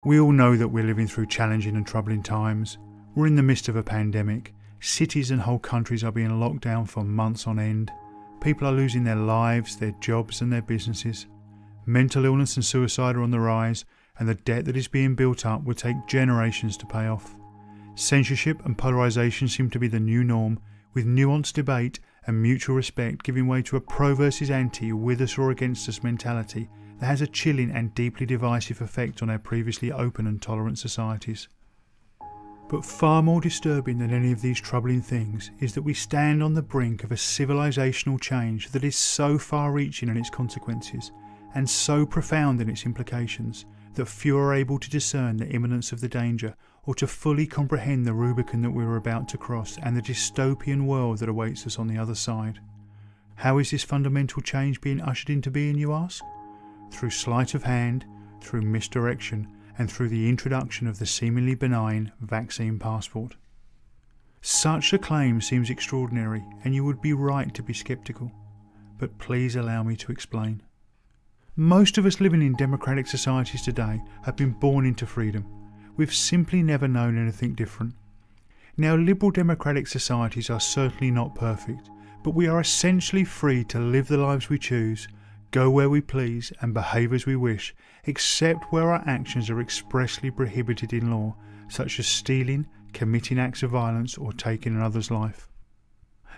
We all know that we're living through challenging and troubling times. We're in the midst of a pandemic. Cities and whole countries are being locked down for months on end. People are losing their lives, their jobs and their businesses. Mental illness and suicide are on the rise, and the debt that is being built up will take generations to pay off. Censorship and polarisation seem to be the new norm, with nuanced debate and mutual respect giving way to a pro versus anti, with us or against us mentality that has a chilling and deeply divisive effect on our previously open and tolerant societies. But far more disturbing than any of these troubling things is that we stand on the brink of a civilisational change that is so far-reaching in its consequences and so profound in its implications that few are able to discern the imminence of the danger or to fully comprehend the Rubicon that we are about to cross and the dystopian world that awaits us on the other side. How is this fundamental change being ushered into being, you ask? Through sleight of hand, through misdirection, and through the introduction of the seemingly benign vaccine passport. Such a claim seems extraordinary, and you would be right to be sceptical. But please allow me to explain. Most of us living in democratic societies today have been born into freedom. We've simply never known anything different. Now, liberal democratic societies are certainly not perfect, but we are essentially free to live the lives we choose, go where we please and behave as we wish, except where our actions are expressly prohibited in law, such as stealing, committing acts of violence or taking another's life.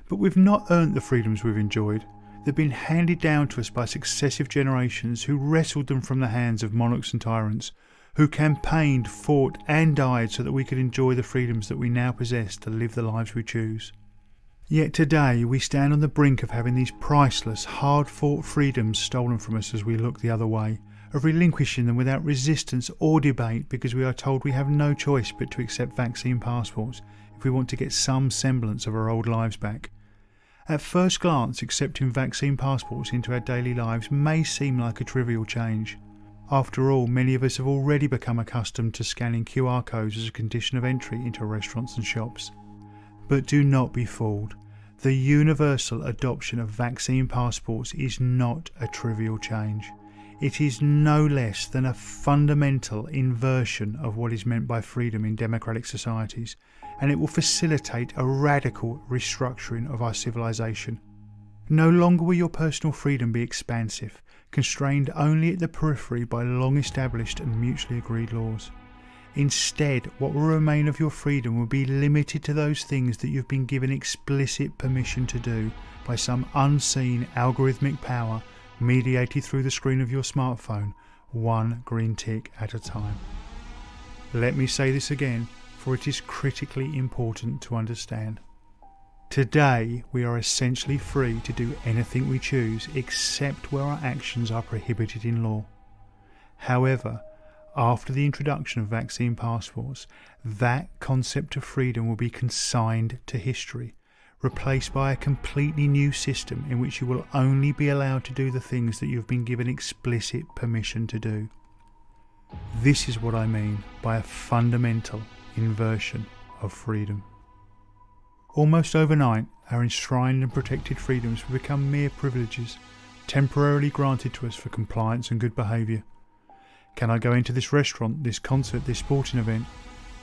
But we've not earned the freedoms we've enjoyed. They've been handed down to us by successive generations who wrestled them from the hands of monarchs and tyrants, who campaigned, fought and died so that we could enjoy the freedoms that we now possess to live the lives we choose. Yet today we stand on the brink of having these priceless, hard-fought freedoms stolen from us as we look the other way, of relinquishing them without resistance or debate because we are told we have no choice but to accept vaccine passports if we want to get some semblance of our old lives back. At first glance, accepting vaccine passports into our daily lives may seem like a trivial change. After all, many of us have already become accustomed to scanning QR codes as a condition of entry into restaurants and shops. But do not be fooled. The universal adoption of vaccine passports is not a trivial change. It is no less than a fundamental inversion of what is meant by freedom in democratic societies, and it will facilitate a radical restructuring of our civilization. No longer will your personal freedom be expansive, constrained only at the periphery by long-established and mutually agreed laws. Instead, what will remain of your freedom will be limited to those things that you've been given explicit permission to do by some unseen algorithmic power mediated through the screen of your smartphone, one green tick at a time. Let me say this again, for it is critically important to understand. Today, we are essentially free to do anything we choose except where our actions are prohibited in law. However, after the introduction of vaccine passports, that concept of freedom will be consigned to history, replaced by a completely new system in which you will only be allowed to do the things that you've been given explicit permission to do. This is what I mean by a fundamental inversion of freedom. Almost overnight, our enshrined and protected freedoms will become mere privileges, temporarily granted to us for compliance and good behaviour. Can I go into this restaurant, this concert, this sporting event?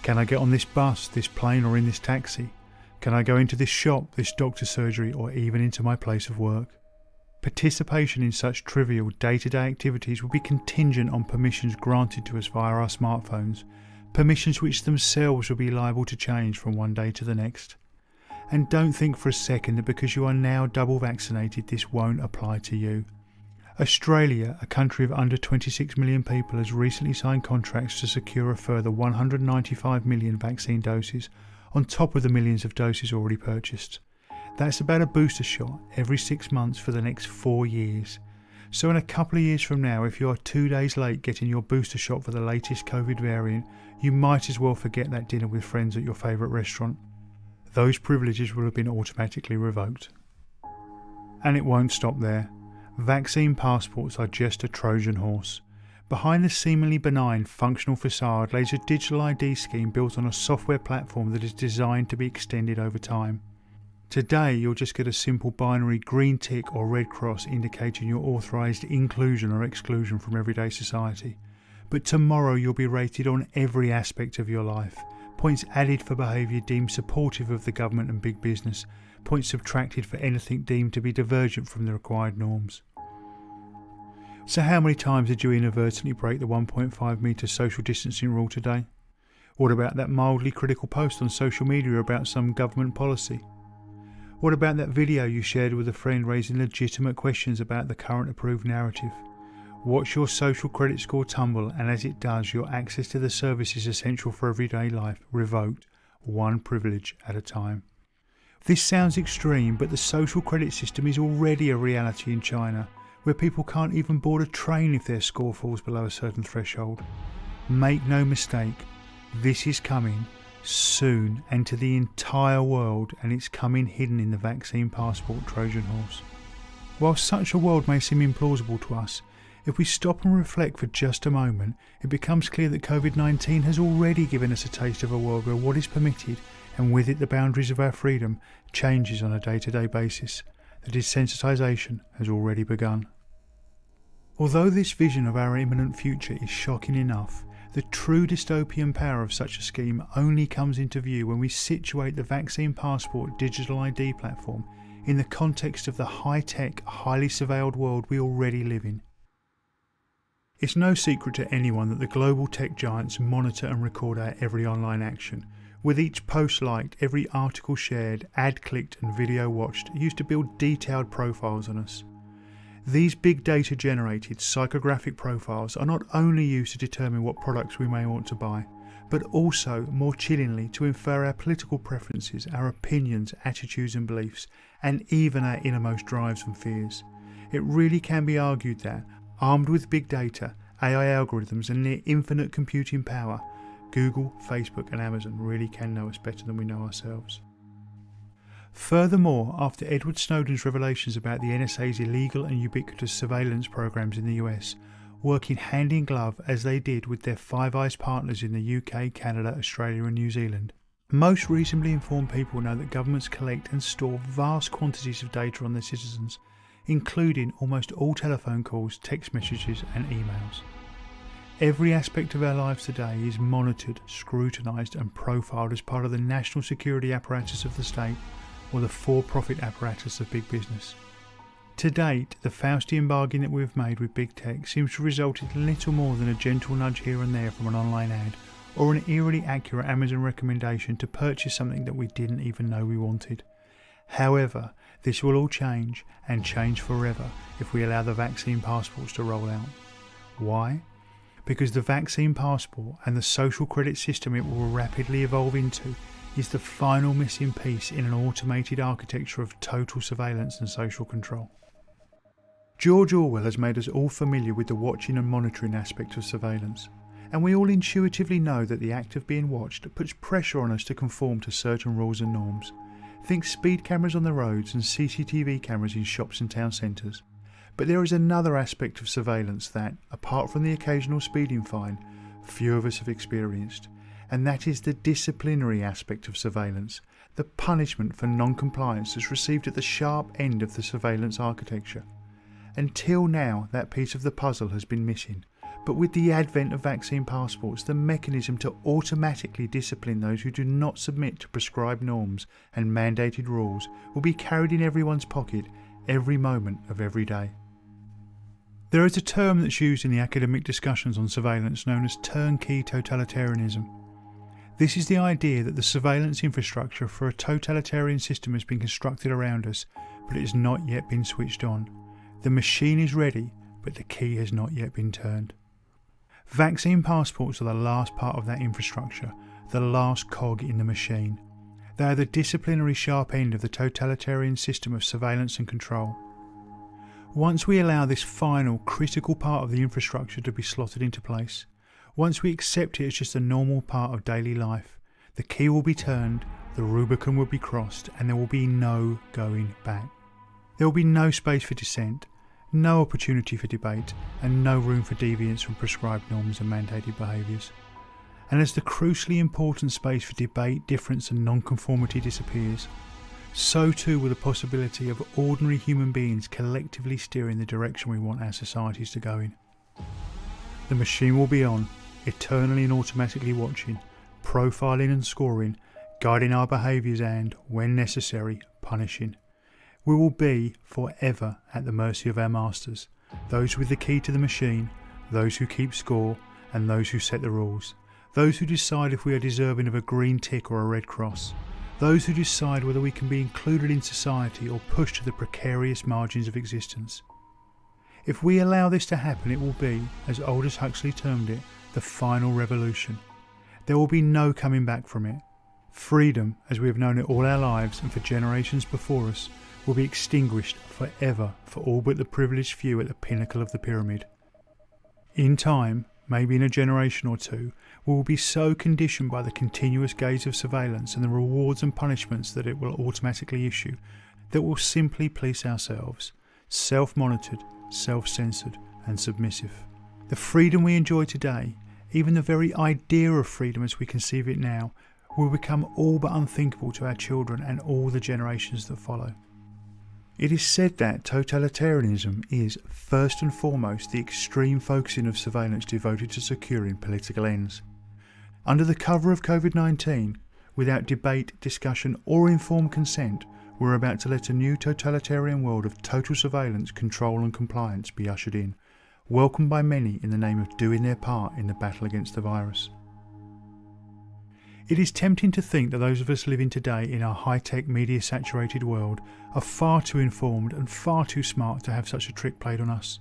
Can I get on this bus, this plane or in this taxi? Can I go into this shop, this doctor's surgery or even into my place of work? Participation in such trivial day-to-day activities will be contingent on permissions granted to us via our smartphones, permissions which themselves will be liable to change from one day to the next. And don't think for a second that because you are now double vaccinated this won't apply to you. Australia, a country of under 26 million people, has recently signed contracts to secure a further 195 million vaccine doses on top of the millions of doses already purchased. That's about a booster shot every 6 months for the next 4 years. So in a couple of years from now, if you are 2 days late getting your booster shot for the latest COVID variant, you might as well forget that dinner with friends at your favourite restaurant. Those privileges will have been automatically revoked. And it won't stop there. Vaccine passports are just a Trojan horse. Behind the seemingly benign functional facade lays a digital ID scheme built on a software platform that is designed to be extended over time. Today you'll just get a simple binary green tick or red cross indicating your authorised inclusion or exclusion from everyday society. but tomorrow you'll be rated on every aspect of your life. Points added for behaviour deemed supportive of the government and big business. Points subtracted for anything deemed to be divergent from the required norms. So how many times did you inadvertently break the 1.5 metre social distancing rule today? What about that mildly critical post on social media about some government policy? What about that video you shared with a friend raising legitimate questions about the current approved narrative? Watch your social credit score tumble, and as it does, your access to the services essential for everyday life revoked, one privilege at a time. This sounds extreme, but the social credit system is already a reality in China, where people can't even board a train if their score falls below a certain threshold. Make no mistake, this is coming soon and to the entire world, and it's coming hidden in the vaccine passport Trojan horse. While such a world may seem implausible to us, if we stop and reflect for just a moment, it becomes clear that COVID-19 has already given us a taste of a world where what is permitted, and with it the boundaries of our freedom, changes on a day-to-day basis. The desensitisation has already begun. Although this vision of our imminent future is shocking enough, the true dystopian power of such a scheme only comes into view when we situate the vaccine passport digital ID platform in the context of the high-tech, highly surveilled world we already live in. It's no secret to anyone that the global tech giants monitor and record our every online action, with each post liked, every article shared, ad clicked and video watched, used to build detailed profiles on us. These big data generated psychographic profiles are not only used to determine what products we may want to buy, but also, more chillingly, to infer our political preferences, our opinions, attitudes and beliefs, and even our innermost drives and fears. It really can be argued that, armed with big data, AI algorithms and near infinite computing power, Google, Facebook and Amazon really can know us better than we know ourselves. Furthermore, after Edward Snowden's revelations about the NSA's illegal and ubiquitous surveillance programs in the US, working hand in glove as they did with their Five Eyes partners in the UK, Canada, Australia and New Zealand, most reasonably informed people know that governments collect and store vast quantities of data on their citizens, including almost all telephone calls, text messages and emails. Every aspect of our lives today is monitored, scrutinised and profiled as part of the national security apparatus of the state or the for-profit apparatus of big business. To date, the Faustian bargain that we've made with big tech seems to result in little more than a gentle nudge here and there from an online ad, or an eerily accurate Amazon recommendation to purchase something that we didn't even know we wanted. However, this will all change, and change forever, if we allow the vaccine passports to roll out. Why? Because the vaccine passport and the social credit system it will rapidly evolve into is the final missing piece in an automated architecture of total surveillance and social control. George Orwell has made us all familiar with the watching and monitoring aspect of surveillance, and we all intuitively know that the act of being watched puts pressure on us to conform to certain rules and norms. Think speed cameras on the roads and CCTV cameras in shops and town centres. But there is another aspect of surveillance that, apart from the occasional speeding fine, few of us have experienced, and that is the disciplinary aspect of surveillance, the punishment for non-compliance that's received at the sharp end of the surveillance architecture. Until now, that piece of the puzzle has been missing, but with the advent of vaccine passports, the mechanism to automatically discipline those who do not submit to prescribed norms and mandated rules will be carried in everyone's pocket every moment of every day. There is a term that's used in the academic discussions on surveillance known as turnkey totalitarianism. This is the idea that the surveillance infrastructure for a totalitarian system has been constructed around us, but it has not yet been switched on. The machine is ready, but the key has not yet been turned. Vaccine passports are the last part of that infrastructure, the last cog in the machine. They are the disciplinary sharp end of the totalitarian system of surveillance and control. Once we allow this final, critical part of the infrastructure to be slotted into place, once we accept it as just a normal part of daily life, the key will be turned, the Rubicon will be crossed, and there will be no going back. There will be no space for dissent, no opportunity for debate, and no room for deviance from prescribed norms and mandated behaviours. And as the crucially important space for debate, difference and non-conformity disappears, so too will the possibility of ordinary human beings collectively steering the direction we want our societies to go in. The machine will be on, eternally and automatically watching, profiling and scoring, guiding our behaviours and, when necessary, punishing. We will be forever at the mercy of our masters, those with the key to the machine, those who keep score, and those who set the rules, those who decide if we are deserving of a green tick or a red cross, those who decide whether we can be included in society or pushed to the precarious margins of existence. If we allow this to happen, it will be, as Aldous Huxley termed it, the final revolution. There will be no coming back from it. Freedom, as we have known it all our lives and for generations before us, will be extinguished forever for all but the privileged few at the pinnacle of the pyramid. In time, maybe in a generation or two, we will be so conditioned by the continuous gaze of surveillance and the rewards and punishments that it will automatically issue, that we'll simply police ourselves, self-monitored, self-censored and submissive. The freedom we enjoy today, even the very idea of freedom as we conceive it now, will become all but unthinkable to our children and all the generations that follow. It is said that totalitarianism is, first and foremost, the extreme focusing of surveillance devoted to securing political ends. Under the cover of COVID-19, without debate, discussion or informed consent, we're about to let a new totalitarian world of total surveillance, control and compliance be ushered in, welcomed by many in the name of doing their part in the battle against the virus. It is tempting to think that those of us living today in our high-tech, media-saturated world are far too informed and far too smart to have such a trick played on us.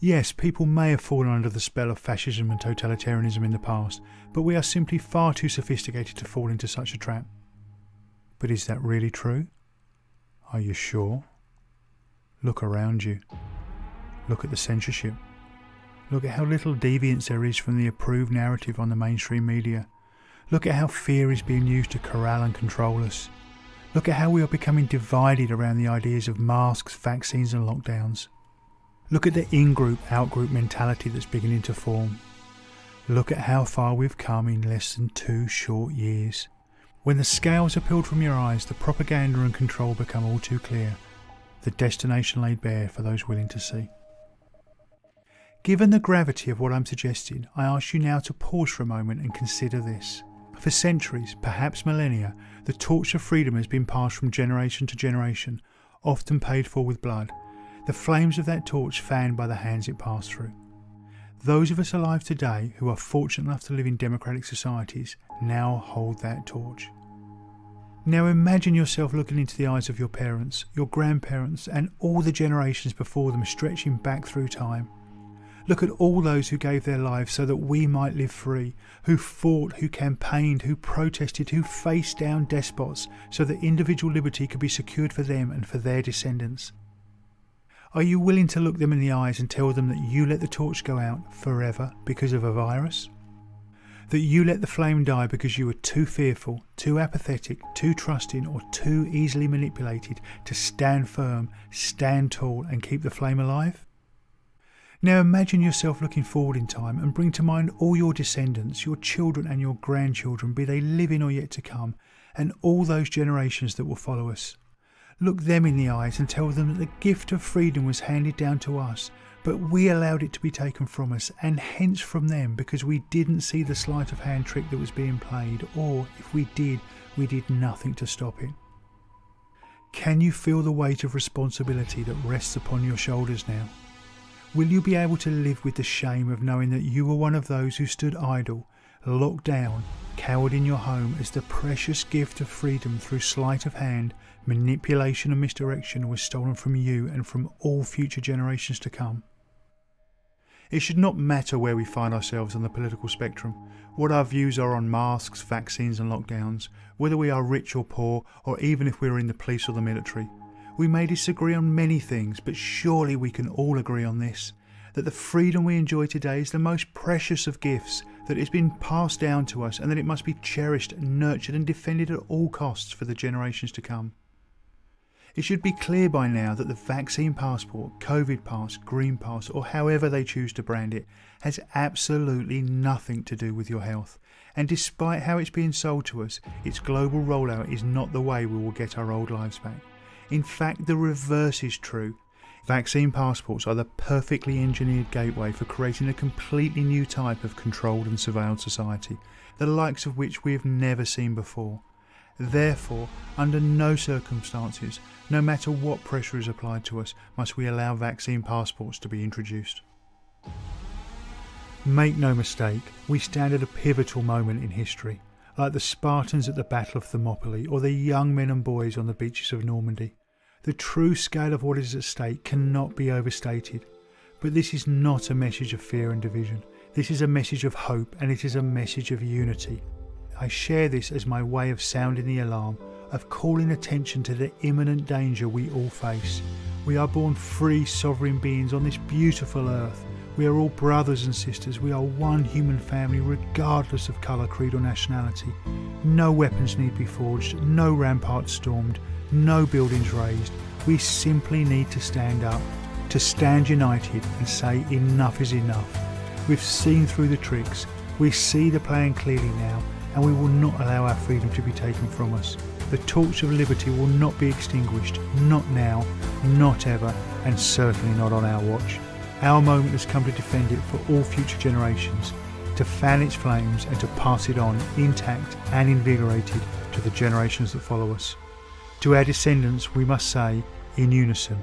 Yes, people may have fallen under the spell of fascism and totalitarianism in the past, but we are simply far too sophisticated to fall into such a trap. But is that really true? Are you sure? Look around you. Look at the censorship. Look at how little deviance there is from the approved narrative on the mainstream media. Look at how fear is being used to corral and control us. Look at how we are becoming divided around the ideas of masks, vaccines and lockdowns. Look at the in-group, out-group mentality that's beginning to form. Look at how far we've come in less than 2 short years. When the scales are peeled from your eyes, the propaganda and control become all too clear. The destination laid bare for those willing to see. Given the gravity of what I'm suggesting, I ask you now to pause for a moment and consider this. For centuries, perhaps millennia, the torch of freedom has been passed from generation to generation, often paid for with blood, the flames of that torch fanned by the hands it passed through. Those of us alive today who are fortunate enough to live in democratic societies now hold that torch. Now imagine yourself looking into the eyes of your parents, your grandparents and all the generations before them stretching back through time. Look at all those who gave their lives so that we might live free, who fought, who campaigned, who protested, who faced down despots so that individual liberty could be secured for them and for their descendants. Are you willing to look them in the eyes and tell them that you let the torch go out forever because of a virus? That you let the flame die because you were too fearful, too apathetic, too trusting or too easily manipulated to stand firm, stand tall and keep the flame alive? Now imagine yourself looking forward in time and bring to mind all your descendants, your children and your grandchildren, be they living or yet to come, and all those generations that will follow us. Look them in the eyes and tell them that the gift of freedom was handed down to us, but we allowed it to be taken from us and hence from them because we didn't see the sleight of hand trick that was being played, or if we did nothing to stop it. Can you feel the weight of responsibility that rests upon your shoulders now? Will you be able to live with the shame of knowing that you were one of those who stood idle, locked down, cowered in your home as the precious gift of freedom through sleight of hand, manipulation and misdirection was stolen from you and from all future generations to come? It should not matter where we find ourselves on the political spectrum, what our views are on masks, vaccines and lockdowns, whether we are rich or poor, or even if we are in the police or the military. We may disagree on many things, but surely we can all agree on this, that the freedom we enjoy today is the most precious of gifts, that it's been passed down to us and that it must be cherished, nurtured and defended at all costs for the generations to come. It should be clear by now that the vaccine passport, COVID pass, green pass or however they choose to brand it has absolutely nothing to do with your health. And despite how it's being sold to us, its global rollout is not the way we will get our old lives back. In fact, the reverse is true. Vaccine passports are the perfectly engineered gateway for creating a completely new type of controlled and surveilled society, the likes of which we have never seen before. Therefore, under no circumstances, no matter what pressure is applied to us, must we allow vaccine passports to be introduced. Make no mistake, we stand at a pivotal moment in history, like the Spartans at the Battle of Thermopylae or the young men and boys on the beaches of Normandy. The true scale of what is at stake cannot be overstated, but this is not a message of fear and division. This is a message of hope, and it is a message of unity. I share this as my way of sounding the alarm, of calling attention to the imminent danger we all face. We are born free, sovereign beings on this beautiful earth. We are all brothers and sisters. We are one human family regardless of colour, creed or nationality. No weapons need be forged, no ramparts stormed, no buildings raised. We simply need to stand up, to stand united and say enough is enough. We've seen through the tricks, we see the plan clearly now, and we will not allow our freedom to be taken from us. The torch of liberty will not be extinguished, not now, not ever, and certainly not on our watch. Our moment has come to defend it for all future generations, to fan its flames and to pass it on intact and invigorated to the generations that follow us. To our descendants we must say, in unison,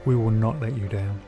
we will not let you down.